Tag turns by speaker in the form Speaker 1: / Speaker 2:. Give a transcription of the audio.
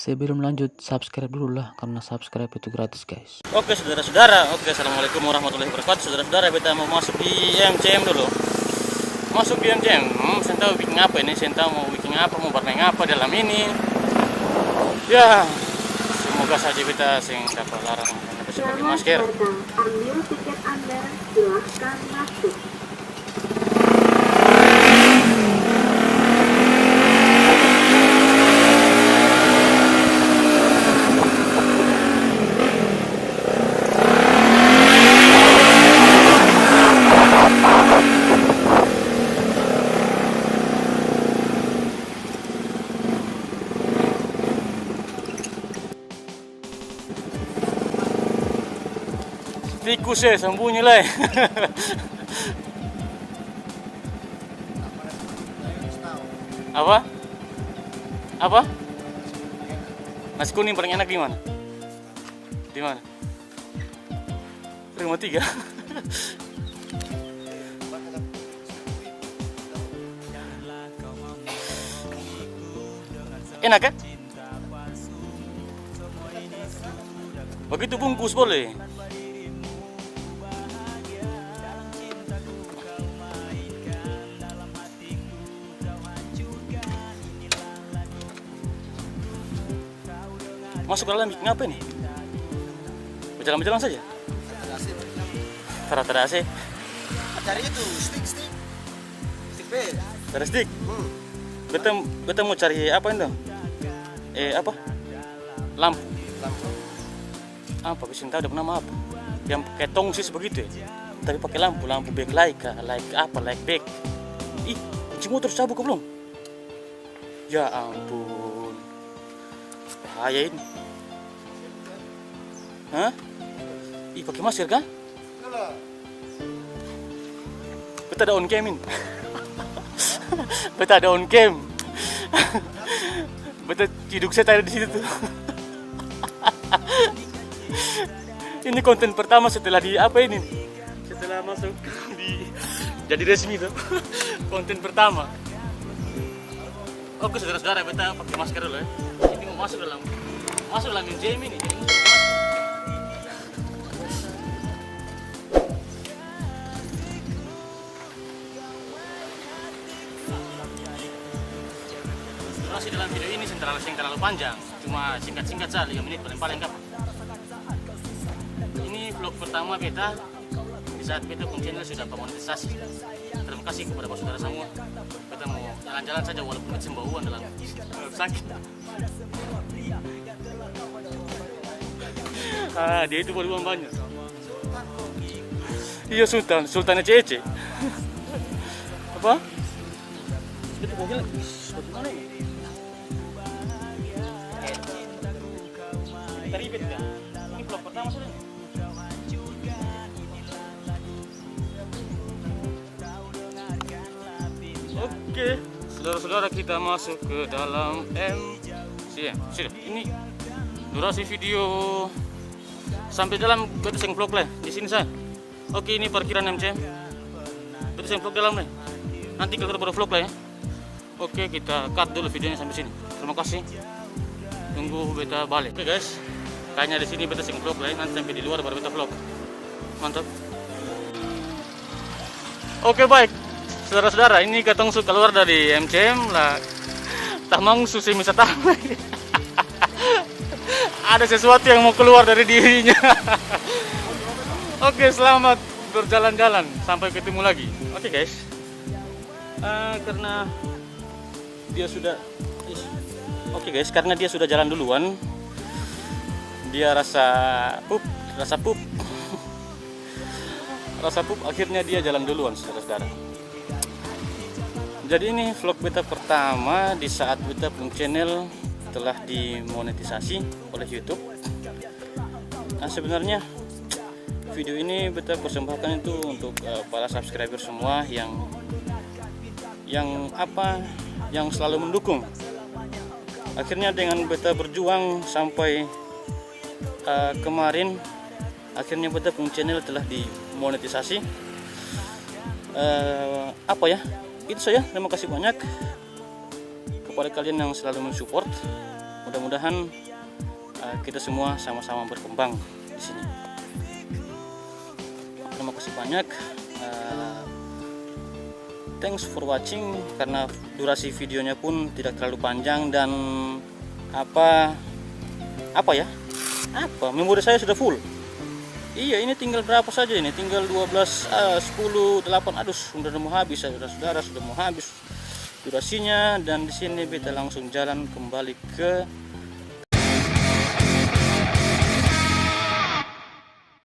Speaker 1: Sebelum lanjut, subscribe dulu lah, karena subscribe itu gratis guys.
Speaker 2: Oke saudara-saudara, assalamualaikum warahmatullahi wabarakatuh. Saudara-saudara, kita mau masuk di MCM dulu. Masuk di MCM, saya tahu bikin apa ini, saya tahu mau bikin apa, mau bermain apa dalam ini. Ya, semoga saja kita sing dapat larang bisa pakai masker.
Speaker 3: Ambil tiket Anda, silahkan masuk.
Speaker 2: Tikus ya, sembunyi lah. Apa? Apa? Nasi kuning paling enak di mana? Di mana? Rumah 3. Enak kan? Begitu bungkus boleh. Masuk ke dalam bikin apa nih? Berjalan-jalan saja? Tara-tara AC.
Speaker 4: Cari itu stick bed.
Speaker 2: Ada stick? Betul mau cari apa itu? Apa? Lampu. Apa? Bisa tahu ada nama apa? Yang pakai tongsis begitu ya? Tapi pakai lampu backlight kah? Like back. Ih, kunci motor cabut ke belum? Ya ampun. Bahaya ini. Hah? Ih, pakai masker kan? Betul ada on cam ini. Betul ada on cam. Betul ciduk saya tadi di situ tuh. Ini konten pertama setelah di apa ini? Setelah masuk di jadi resmi tuh. Konten pertama. Oke saudara-saudara, kita pakai masker dulu ya. Ini mau masuk dalam MCM ini. Durasi dalam video ini terlalu panjang, cuma singkat-singkat saja, 5 menit paling kan. Ini vlog pertama beta di saat beta pun channel sudah monetisasi. Terima kasih kepada saudara semua. Beta mau jalan-jalan saja walaupun sembauan dalam sakit. Dia itu baru uang banyak. Iya Sultan Ece. Apa? Itu bagaimana? Bagaimana ini? Kita ribet kan? Ini vlog pertama sudah. Oke, saudara-saudara, kita masuk ke dalam MCM. Sudah, ini durasi video sampai dalam beta seng vlog lah di sini saya. Oke, ini parkiran MCM. Beta seng vlog dalam lah. Nanti kita baru vlog lah ya. Oke, kita cut dulu videonya sampai sini. Terima kasih. Tunggu beta balik. Oke guys, kayaknya di sini beta seng vlog lah ya. Nanti sampai di luar baru beta vlog. Mantap. Oke baik, saudara-saudara, ini katong keluar dari MCM lah. Tamang susi misata. Ada sesuatu yang mau keluar dari dirinya. Oke, selamat berjalan-jalan. Sampai ketemu lagi. Oke guys. Karena dia sudah karena dia sudah jalan duluan. Dia rasa pup. Akhirnya dia jalan duluan, saudara-saudara. Jadi ini vlog beta pertama di saat beta pun channel telah dimonetisasi oleh YouTube. Nah, sebenarnya video ini beta persembahkan itu untuk para subscriber semua yang selalu mendukung. Akhirnya dengan beta berjuang sampai kemarin, akhirnya beta pun channel telah dimonetisasi. Itu saja. Terima kasih banyak kepada kalian yang selalu mensupport mudah-mudahan kita semua sama-sama berkembang di sini. Terima kasih banyak. Thanks for watching, karena durasi videonya pun tidak terlalu panjang dan memori saya sudah full. Iya, ini tinggal berapa saja ini? Tinggal 12, 10, 8. Aduh, sudah mau habis saudara-saudara, sudah mau habis durasinya. Dan di sini kita langsung jalan kembali ke